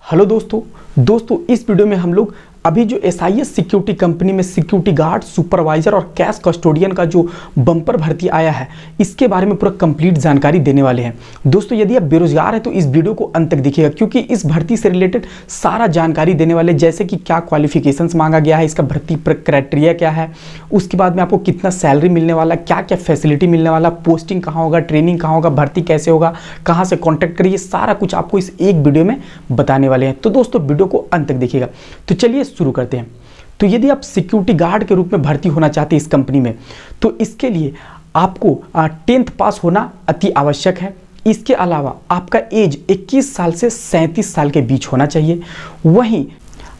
Hello दोस्तों इस video में हम लोग अभी जो SIS सिक्योरिटी कंपनी में सिक्योरिटी गार्ड, सुपरवाइजर और कैश कस्टोडियन का जो बम्पर भर्ती आया है इसके बारे में पूरा कंप्लीट जानकारी देने वाले हैं। दोस्तों यदि आप बेरोजगार हैं तो इस वीडियो को अंत तक देखिएगा, क्योंकि इस भर्ती से रिलेटेड सारा जानकारी देने वाले, जैसे कि क्या क्वालिफिकेशंस मांगा गया है, इसका भर्ती क्राइटेरिया क्या है, उसके बाद में आपको कितना सैलरी मिलने वाला, क्या क्या फैसिलिटी मिलने वाला, पोस्टिंग कहाँ होगा, ट्रेनिंग कहाँ होगा, भर्ती कैसे होगा, कहाँ से कॉन्टैक्ट करिए, सारा कुछ आपको इस एक वीडियो में बताने वाले हैं। तो दोस्तों वीडियो को अंत तक देखिएगा। तो चलिए शुरू करते हैं। तो यदि आप सिक्योरिटी गार्ड के रूप में भर्ती होना चाहते हैं इस कंपनी में, तो इसके लिए आपको 10th पास होना अति आवश्यक है। इसके अलावा आपका एज 21 साल से 37 साल के बीच होना चाहिए। वहीं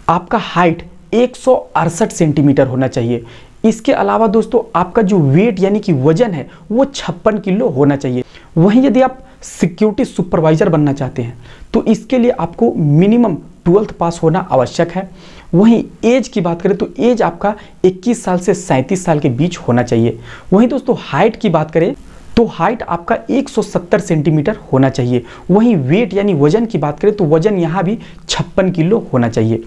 आपका हाइट 168 सेंटीमीटर होना चाहिए। इसके अलावा दोस्तों आपका जो वेट यानी कि वजन है वो 56 किलो होना चाहिए। वहीं यदि आप सिक्योरिटी सुपरवाइजर बनना चाहते हैं तो इसके लिए आपको मिनिमम 12th पास होना आवश्यक है। वहीं एज की बात करें तो एज आपका 21 साल से 37 साल के बीच होना चाहिए। वहीं दोस्तों हाइट की बात करें तो हाइट आपका 170 सेंटीमीटर होना चाहिए। वहीं वेट यानी वजन की बात करें तो वजन यहाँ भी 56 किलो होना चाहिए।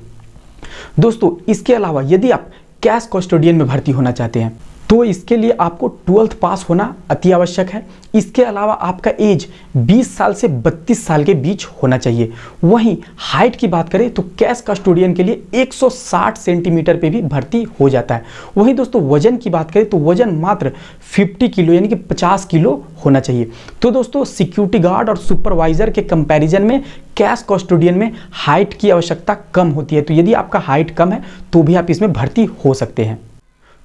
दोस्तों इसके अलावा यदि आप कैश कस्टोडियन में भर्ती होना चाहते हैं तो इसके लिए आपको 12th पास होना अति आवश्यक है। इसके अलावा आपका एज 20 साल से 32 साल के बीच होना चाहिए। वहीं हाइट की बात करें तो कैश कस्टोडियन के लिए 160 सेंटीमीटर पे भी भर्ती हो जाता है। वहीं दोस्तों वजन की बात करें तो वजन मात्र 50 किलो यानी कि 50 किलो होना चाहिए। तो दोस्तों सिक्योरिटी गार्ड और सुपरवाइजर के कंपैरिजन में कैश कस्टोडियन में हाइट की आवश्यकता कम होती है। तो यदि आपका हाइट कम है तो भी आप इसमें भर्ती हो सकते हैं।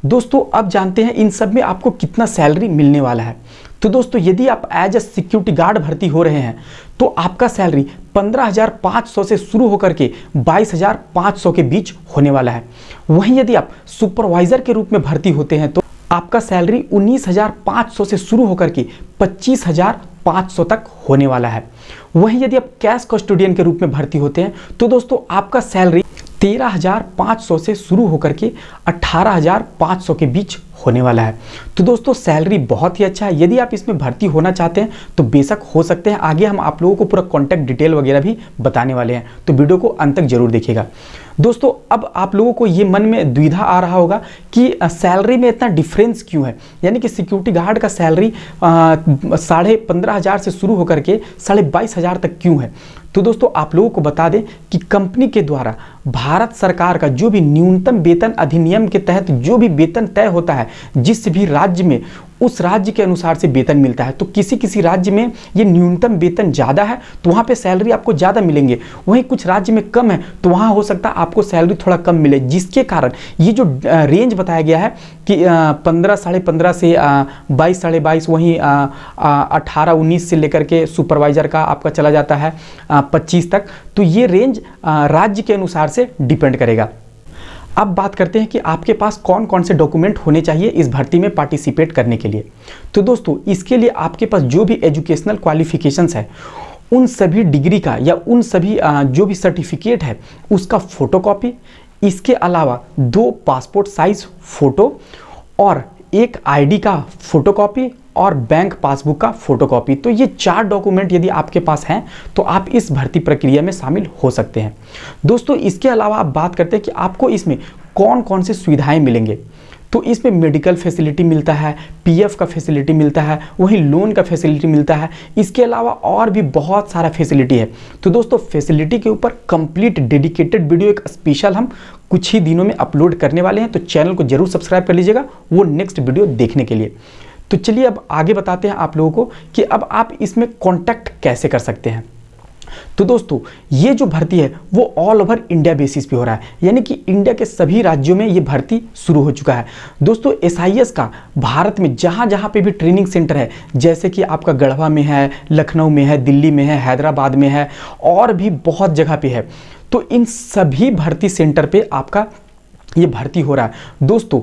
दोस्तों अब जानते हैं इन सब में आपको कितना सैलरी मिलने वाला है। तो दोस्तों यदि आप एज ए सिक्योरिटी गार्ड भर्ती हो रहे हैं तो आपका सैलरी 15,500 से शुरू होकर के 22,500 के बीच होने वाला है। वहीं यदि आप सुपरवाइजर के रूप में भर्ती होते हैं तो आपका सैलरी 19,500 से शुरू होकर के 25,500 तक होने वाला है। वहीं यदि आप कैश कस्टोडियन के रूप में भर्ती होते हैं तो दोस्तों आपका सैलरी 13,500 से शुरू होकर के 18,500 के बीच होने वाला है। तो दोस्तों सैलरी बहुत ही अच्छा है। यदि आप इसमें भर्ती होना चाहते हैं तो बेशक हो सकते हैं। आगे हम आप लोगों को पूरा कॉन्टैक्ट डिटेल वगैरह भी बताने वाले हैं, तो वीडियो को अंत तक जरूर देखिएगा। दोस्तों अब आप लोगों को ये मन में द्विधा आ रहा होगा कि सैलरी में इतना डिफरेंस क्यों है, यानी कि सिक्योरिटी गार्ड का सैलरी 15,500 से शुरू होकर के 22,500 तक क्यों है। तो दोस्तों आप लोगों को बता दें कि कंपनी के द्वारा भारत सरकार का जो भी न्यूनतम वेतन अधिनियम के तहत जो भी वेतन तय होता है, जिस भी राज्य में उस राज्य के अनुसार से वेतन मिलता है। तो किसी किसी राज्य में ये न्यूनतम वेतन ज़्यादा है तो वहाँ पे सैलरी आपको ज़्यादा मिलेंगे। वहीं कुछ राज्य में कम है तो वहाँ हो सकता है आपको सैलरी थोड़ा कम मिले, जिसके कारण ये जो रेंज बताया गया है कि 15, 15.5 से 22, 22.5, वहीं 18, 19 से लेकर के सुपरवाइजर का आपका चला जाता है 25 तक। तो ये रेंज राज्य के अनुसार से डिपेंड करेगा। अब बात करते हैं कि आपके पास कौन कौन से डॉक्यूमेंट होने चाहिए इस भर्ती में पार्टिसिपेट करने के लिए। तो दोस्तों इसके लिए आपके पास जो भी एजुकेशनल क्वालिफिकेशंस है उन सभी डिग्री का या उन सभी जो भी सर्टिफिकेट है उसका फोटोकॉपी, इसके अलावा 2 पासपोर्ट साइज फ़ोटो और 1 ID का फोटोकॉपी और बैंक पासबुक का फोटोकॉपी। तो ये 4 डॉक्यूमेंट यदि आपके पास हैं तो आप इस भर्ती प्रक्रिया में शामिल हो सकते हैं। दोस्तों इसके अलावा आप बात करते हैं कि आपको इसमें कौन कौन से सुविधाएं मिलेंगे। तो इसमें मेडिकल फैसिलिटी मिलता है, PF का फैसिलिटी मिलता है, वहीं लोन का फैसिलिटी मिलता है। इसके अलावा और भी बहुत सारा फैसिलिटी है। तो दोस्तों फैसिलिटी के ऊपर कंप्लीट डेडिकेटेड वीडियो एक स्पेशल हम कुछ ही दिनों में अपलोड करने वाले हैं, तो चैनल को जरूर सब्सक्राइब कर लीजिएगा वो नेक्स्ट वीडियो देखने के लिए। तो चलिए अब आगे बताते हैं आप लोगों को कि अब आप इसमें कॉन्टैक्ट कैसे कर सकते हैं। तो दोस्तों ये जो भर्ती है वो ऑल ओवर इंडिया बेसिस पे हो रहा है, यानी कि इंडिया के सभी राज्यों में ये भर्ती शुरू हो चुका है। दोस्तों SIS का भारत में जहाँ जहाँ पे भी ट्रेनिंग सेंटर है, जैसे कि आपका गढ़वा में है, लखनऊ में है, दिल्ली में है, हैदराबाद में है और भी बहुत जगह पे है, तो इन सभी भर्ती सेंटर पे आपका ये भर्ती हो रहा है। दोस्तों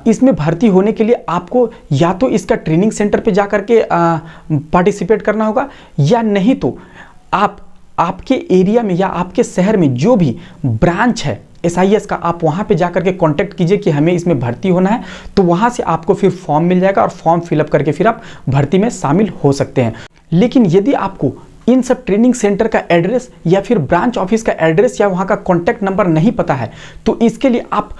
इसमें भर्ती होने के लिए आपको या तो इसका ट्रेनिंग सेंटर पे जा कर के पार्टिसिपेट करना होगा, या नहीं तो आपके एरिया में या आपके शहर में जो भी ब्रांच है SIS का, आप वहाँ पे जाकर के कांटेक्ट कीजिए कि हमें इसमें भर्ती होना है। तो वहाँ से आपको फिर फॉर्म मिल जाएगा और फॉर्म फिलअप करके फिर आप भर्ती में शामिल हो सकते हैं। लेकिन यदि आपको इन सब ट्रेनिंग सेंटर का एड्रेस या फिर ब्रांच ऑफिस का एड्रेस या वहाँ का कॉन्टैक्ट नंबर नहीं पता है, तो इसके लिए आप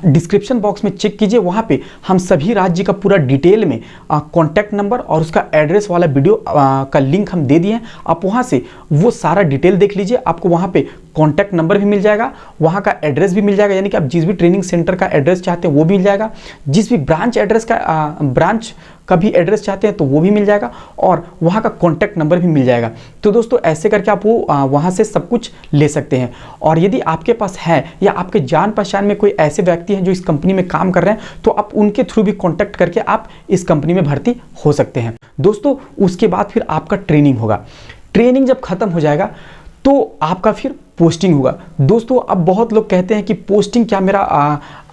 डिस्क्रिप्शन बॉक्स में चेक कीजिए। वहाँ पे हम सभी राज्य का पूरा डिटेल में कॉन्टैक्ट नंबर और उसका एड्रेस वाला वीडियो का लिंक हम दे दिए हैं। आप वहाँ से वो सारा डिटेल देख लीजिए। आपको वहाँ पे कॉन्टैक्ट नंबर भी मिल जाएगा, वहाँ का एड्रेस भी मिल जाएगा, यानी कि आप जिस भी ट्रेनिंग सेंटर का एड्रेस चाहते हैं वो भी मिल जाएगा, जिस भी ब्रांच का भी एड्रेस चाहते हैं तो वो भी मिल जाएगा, और वहाँ का कॉन्टैक्ट नंबर भी मिल जाएगा। तो दोस्तों ऐसे करके आप वो वहाँ से सब कुछ ले सकते हैं। और यदि आपके पास है या आपके जान पहचान में कोई ऐसे व्यक्ति हैं जो इस कंपनी में काम कर रहे हैं, तो आप उनके थ्रू भी कॉन्टैक्ट करके आप इस कंपनी में भर्ती हो सकते हैं। दोस्तों उसके बाद फिर आपका ट्रेनिंग होगा। ट्रेनिंग जब खत्म हो जाएगा तो आपका फिर पोस्टिंग होगा। दोस्तों अब बहुत लोग कहते हैं कि पोस्टिंग क्या मेरा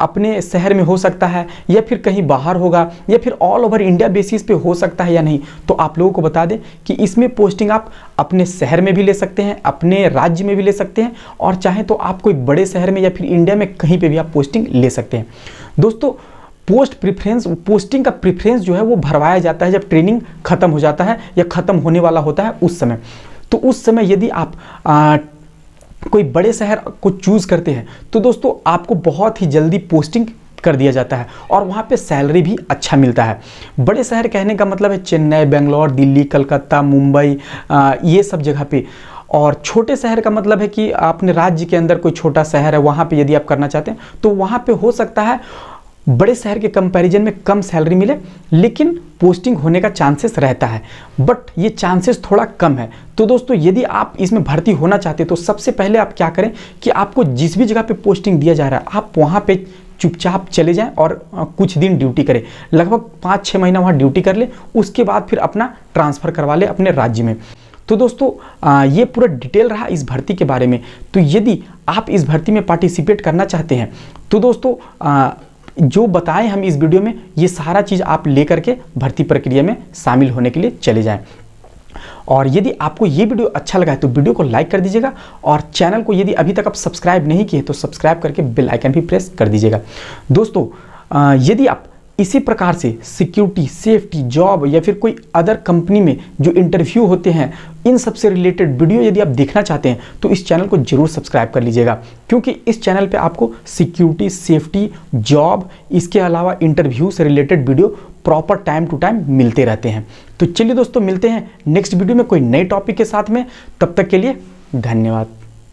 अपने शहर में हो सकता है या फिर कहीं बाहर होगा या फिर ऑल ओवर इंडिया बेसिस पे हो सकता है या नहीं। तो आप लोगों को बता दें कि इसमें पोस्टिंग आप अपने शहर में भी ले सकते हैं, अपने राज्य में भी ले सकते हैं, और चाहे तो आप कोई बड़े शहर में या फिर इंडिया में कहीं पर भी आप पोस्टिंग ले सकते हैं। दोस्तों पोस्टिंग का प्रेफरेंस जो है वो भरवाया जाता है जब ट्रेनिंग खत्म हो जाता है या खत्म होने वाला होता है उस समय। तो उस समय यदि आप कोई बड़े शहर को चूज करते हैं तो दोस्तों आपको बहुत ही जल्दी पोस्टिंग कर दिया जाता है और वहाँ पे सैलरी भी अच्छा मिलता है। बड़े शहर कहने का मतलब है चेन्नई, बेंगलोर, दिल्ली, कलकत्ता, मुंबई, ये सब जगह पे। और छोटे शहर का मतलब है कि अपने राज्य के अंदर कोई छोटा शहर है, वहाँ पे यदि आप करना चाहते हैं तो वहाँ पे हो सकता है बड़े शहर के कंपैरिजन में कम सैलरी मिले, लेकिन पोस्टिंग होने का चांसेस रहता है, बट ये चांसेस थोड़ा कम है। तो दोस्तों यदि आप इसमें भर्ती होना चाहते हैं तो सबसे पहले आप क्या करें कि आपको जिस भी जगह पे पोस्टिंग दिया जा रहा है आप वहाँ पे चुपचाप चले जाएं और कुछ दिन ड्यूटी करें, लगभग 5-6 महीना वहाँ ड्यूटी कर ले, उसके बाद फिर अपना ट्रांसफ़र करवा ले अपने राज्य में। तो दोस्तों ये पूरा डिटेल रहा इस भर्ती के बारे में। तो यदि आप इस भर्ती में पार्टिसिपेट करना चाहते हैं तो दोस्तों जो बताएं हम इस वीडियो में, ये सारा चीज़ आप लेकर के भर्ती प्रक्रिया में शामिल होने के लिए चले जाएं। और यदि आपको ये वीडियो अच्छा लगा है तो वीडियो को लाइक कर दीजिएगा, और चैनल को यदि अभी तक आप सब्सक्राइब नहीं किए तो सब्सक्राइब करके बेल आइकन भी प्रेस कर दीजिएगा। दोस्तों यदि आप इसी प्रकार से सिक्योरिटी, सेफ्टी, जॉब या फिर कोई अदर कंपनी में जो इंटरव्यू होते हैं, इन सब से रिलेटेड वीडियो यदि आप देखना चाहते हैं तो इस चैनल को जरूर सब्सक्राइब कर लीजिएगा, क्योंकि इस चैनल पे आपको सिक्योरिटी, सेफ्टी, जॉब, इसके अलावा इंटरव्यू से related video proper time to time मिलते रहते हैं। तो चलिए दोस्तों मिलते हैं नेक्स्ट वीडियो में कोई नए टॉपिक के साथ में, तब तक के लिए धन्यवाद।